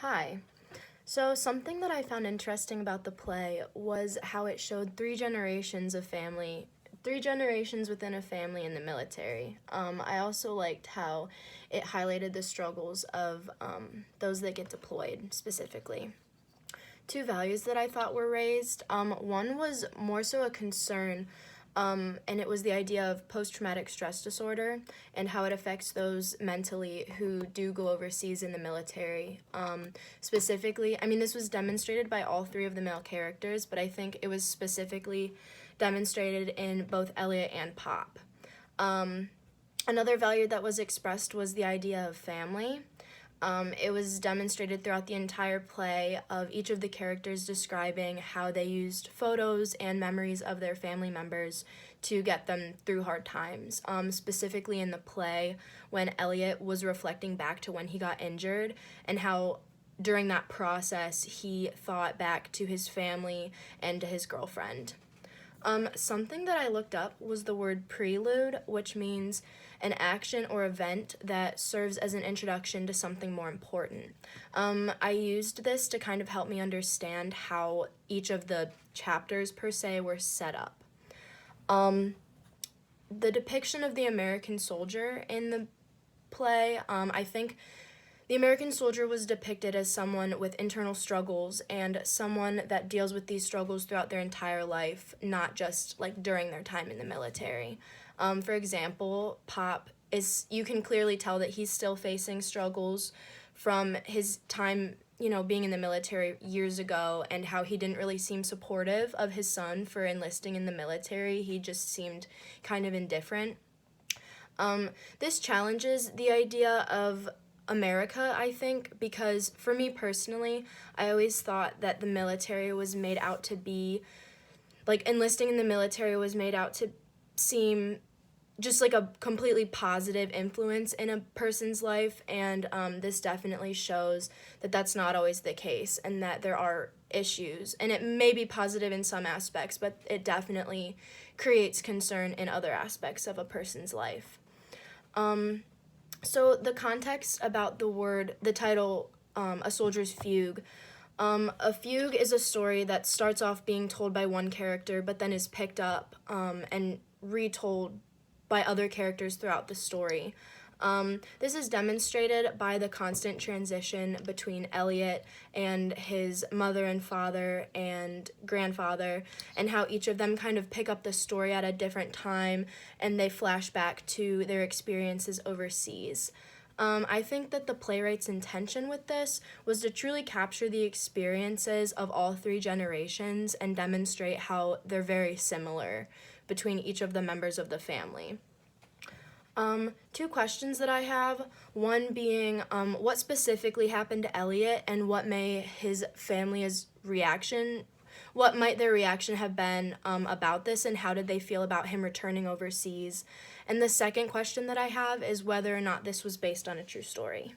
Hi. So, something that I found interesting about the play was how it showed three generations within a family in the military. I also liked how it highlighted the struggles of those that get deployed specifically. Two values that I thought were raised. One was more so a concern, and it was the idea of post traumatic stress disorder and how it affects those mentally who do go overseas in the military. Specifically, I mean, this was demonstrated by all three of the male characters, but I think it was specifically demonstrated in both Elliot and Pop. Another value that was expressed was the idea of family. It was demonstrated throughout the entire play of each of the characters describing how they used photos and memories of their family members to get them through hard times. Specifically in the play, when Elliot was reflecting back to when he got injured and how during that process he thought back to his family and to his girlfriend. Something that I looked up was the word prelude, which means an action or event that serves as an introduction to something more important. I used this to kind of help me understand how each of the chapters, per se, were set up. The depiction of the American soldier in the play, I think the American soldier was depicted as someone with internal struggles and someone that deals with these struggles throughout their entire life, not just like during their time in the military. For example, Pop you can clearly tell that he's still facing struggles from his time, being in the military years ago, and how he didn't really seem supportive of his son for enlisting in the military. He just seemed kind of indifferent. This challenges the idea of America, I think, because for me personally, I always thought that the military was made out to be, like, enlisting in the military was made out to seem just like a completely positive influence in a person's life, and this definitely shows that that's not always the case and that there are issues, and it may be positive in some aspects, but it definitely creates concern in other aspects of a person's life. So the context about the title, A Soldier's Fugue. A fugue is a story that starts off being told by one character, but then is picked up and retold by other characters throughout the story. This is demonstrated by the constant transition between Elliot and his mother and father and grandfather, and how each of them kind of pick up the story at a different time and they flash back to their experiences overseas. I think that the playwright's intention with this was to truly capture the experiences of all three generations and demonstrate how they're very similar between each of the members of the family. Two questions that I have, one being what specifically happened to Elliot and what might their reaction have been about this, and how did they feel about him returning overseas? And the second question that I have is whether or not this was based on a true story.